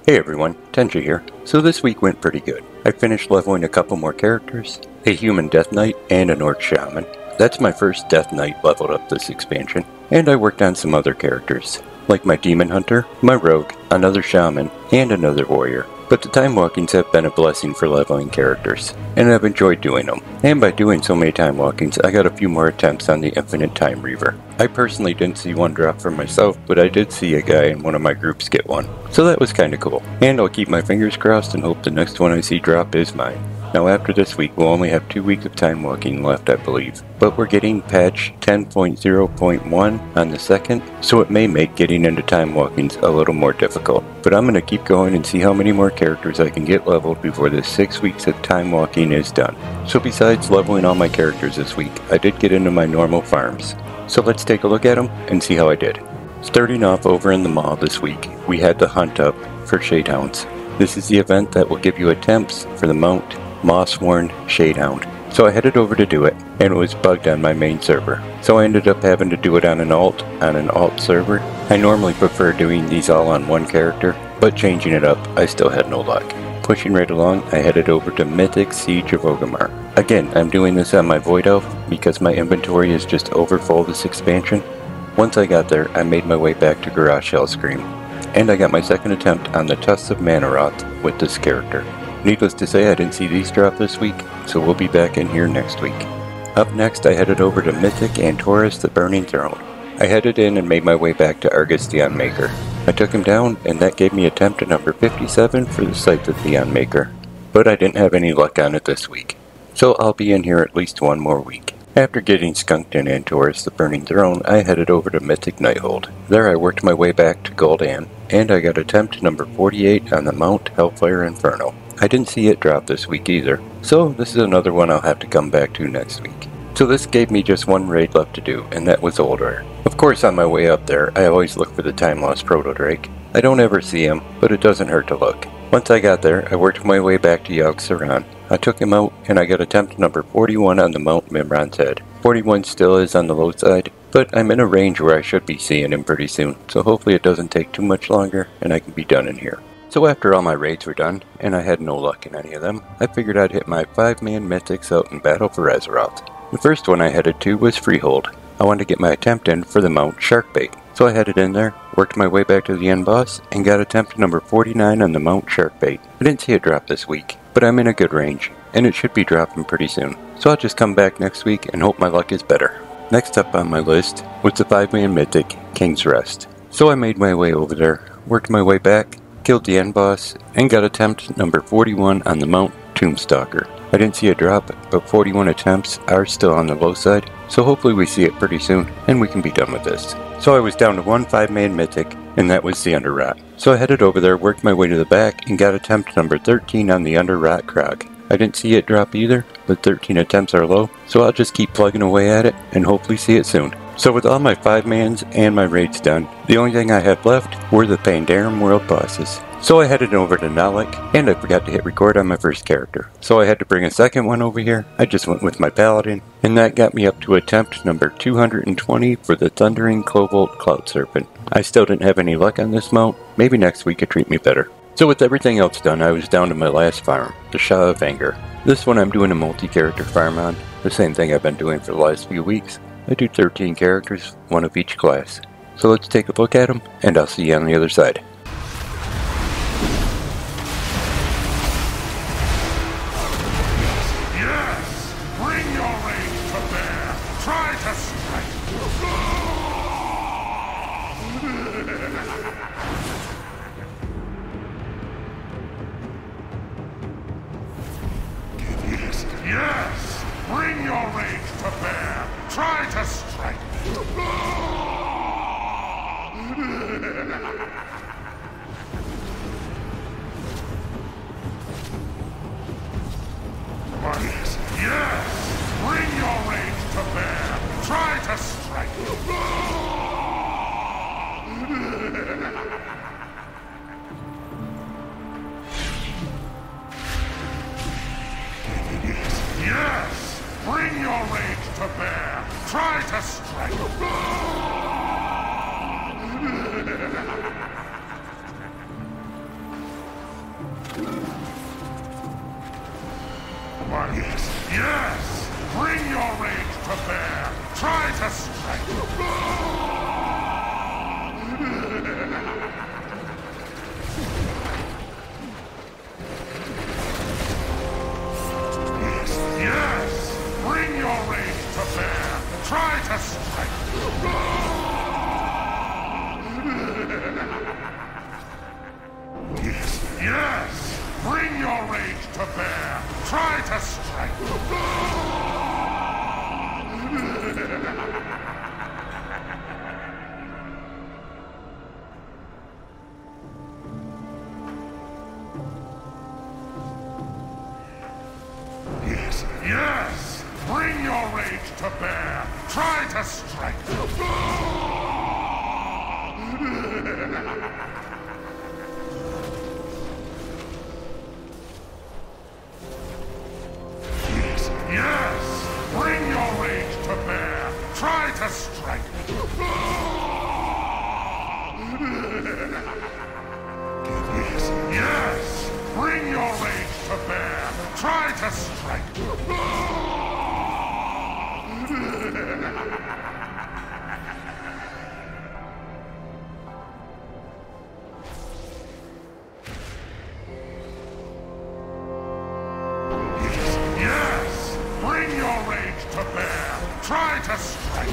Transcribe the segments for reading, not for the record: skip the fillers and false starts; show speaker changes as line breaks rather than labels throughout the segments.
Hey everyone, Tenja here. So this week went pretty good. I finished leveling a couple more characters, a human death knight and an orc shaman. That's my first death knight leveled up this expansion. And I worked on some other characters, like my demon hunter, my rogue, another shaman, and another warrior. But the time walkings have been a blessing for leveling characters, and I've enjoyed doing them. And by doing so many time walkings, I got a few more attempts on the Infinite Time Reaver. I personally didn't see one drop for myself, but I did see a guy in one of my groups get one. So that was kinda cool. And I'll keep my fingers crossed and hope the next one I see drop is mine. Now after this week, we'll only have 2 weeks of time walking left, I believe. But we're getting patch 10.0.1 on the 2nd, so it may make getting into time walkings a little more difficult. But I'm going to keep going and see how many more characters I can get leveled before the 6 weeks of time walking is done. So besides leveling all my characters this week, I did get into my normal farms. So let's take a look at them and see how I did. Starting off over in the mall this week, we had the hunt up for Shadehounds. This is the event that will give you attempts for the mount Mawsworn Soulhunter. So I headed over to do it, and it was bugged on my main server. So I ended up having to do it on an alt server. I normally prefer doing these all on one character, but changing it up, I still had no luck. Pushing right along, I headed over to Mythic Siege of Orgrimmar. Again, I'm doing this on my Void Elf because my inventory is just overfull this expansion. Once I got there, I made my way back to Garrosh Hellscream, and I got my second attempt on the Tusks of Mannoroth with this character. Needless to say, I didn't see these drop this week, so we'll be back in here next week. Up next, I headed over to Mythic and Taurus the Burning Throne. I headed in and made my way back to Argus the Unmaker. I took him down, and that gave me attempt to number 57 for the Scythe of the Unmaker. But I didn't have any luck on it this week, so I'll be in here at least one more week. After getting skunked in Taurus the Burning Throne, I headed over to Mythic Nighthold. There I worked my way back to Gul'dan, and I got attempt number 48 on the Mount Hellfire Infernal. I didn't see it drop this week either, so this is another one I'll have to come back to next week. So this gave me just one raid left to do, and that was Uldur. Of course, on my way up there, I always look for the time-lost Proto-Drake. I don't ever see him, but it doesn't hurt to look. Once I got there, I worked my way back to Yogg-Saron. I took him out, and I got attempt number 41 on the Mount Mimiron's head. 41 still is on the low side, but I'm in a range where I should be seeing him pretty soon, so hopefully it doesn't take too much longer, and I can be done in here. So after all my raids were done, and I had no luck in any of them, I figured I'd hit my 5-man mythics out in battle for Azeroth. The first one I headed to was Freehold. I wanted to get my attempt in for the Mount Sharkbait. So I headed in there, worked my way back to the end boss, and got attempt number 49 on the Mount Sharkbait. I didn't see it drop this week, but I'm in a good range, and it should be dropping pretty soon. So I'll just come back next week and hope my luck is better. Next up on my list was the 5-man mythic, King's Rest. So I made my way over there, worked my way back, killed the end boss, and got attempt number 41 on the Mount Tombstalker. I didn't see a drop, but 41 attempts are still on the low side, so hopefully we see it pretty soon, and we can be done with this. So I was down to one 5-man mythic, and that was the Underrot. So I headed over there, worked my way to the back, and got attempt number 13 on the Underrot Crawg. I didn't see it drop either, but 13 attempts are low, so I'll just keep plugging away at it, and hopefully see it soon. So with all my 5-mans and my raids done, the only thing I had left were the Pandarum World bosses. So I headed over to Nalik, and I forgot to hit record on my first character. So I had to bring a second one over here. I just went with my Paladin, and that got me up to attempt number 220 for the Thundering Cobalt Cloud Serpent. I still didn't have any luck on this mount. Maybe next week could treat me better. So with everything else done, I was down to my last farm, the Shah of Anger. This one I'm doing a multi-character farm on, the same thing I've been doing for the last few weeks. I do 13 characters, one of each class. So let's take a look at them, and I'll see you on the other side.
Yes! Bring your rage to bear! Try to strike! Yes! Bring your rage to bear! Try to strike! Yes! Bring your rage to bear! Try to strike! Yes! Bring your rage to bear! Try to strike! Yes! Bring your rage to bear! Try to strike! Yes! Bring your rage to bear! Try to strike! Yes! Bring your rage to bear! Try to strike! Yes! Bring your rage to bear! Try to strike! Yes! Bring your rage to bear! Try to strike! Yes! Bring your rage to bear! Try to strike! Yes! Bring your rage to bear! Try to strike!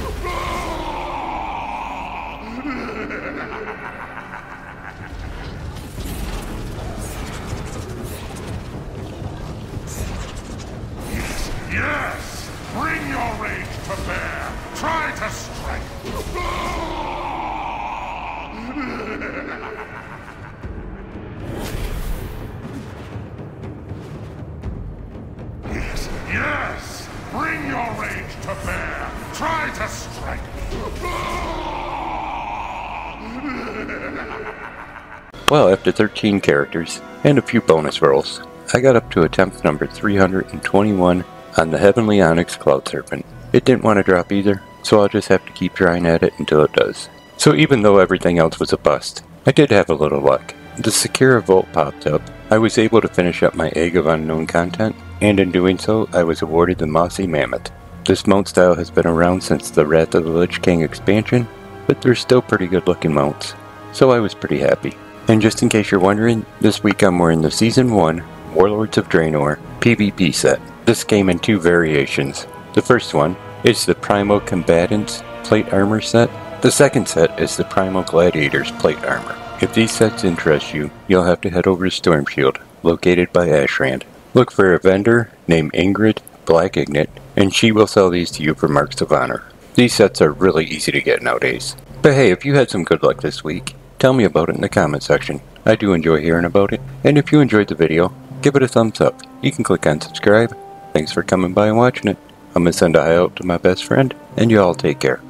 Yes! Bring your rage to bear! Try to strike! Yes! Bring your rage to bear! Try to strike!
Well, after 13 characters and a few bonus rolls, I got up to attempt number 321 on the Heavenly Onyx Cloud Serpent. It didn't want to drop either, so I'll just have to keep trying at it until it does. So even though everything else was a bust, I did have a little luck. The Secura Vault popped up, I was able to finish up my Egg of Unknown content, and in doing so, I was awarded the Mossy Mammoth. This mount style has been around since the Wrath of the Lich King expansion, but they're still pretty good looking mounts, so I was pretty happy. And just in case you're wondering, this week I'm wearing the Season 1 Warlords of Draenor PvP set. This came in two variations. The first one is the Primal Combatants Plate Armor set. The second set is the Primal Gladiators Plate Armor. If these sets interest you, you'll have to head over to Stormshield, located by Ashrand. Look for a vendor named Ingrid Black Ignite, and she will sell these to you for marks of honor. These sets are really easy to get nowadays. But hey, if you had some good luck this week, tell me about it in the comment section. I do enjoy hearing about it. And if you enjoyed the video, give it a thumbs up. You can click on subscribe. Thanks for coming by and watching it. I'm going to send a hi out to my best friend, and you all take care.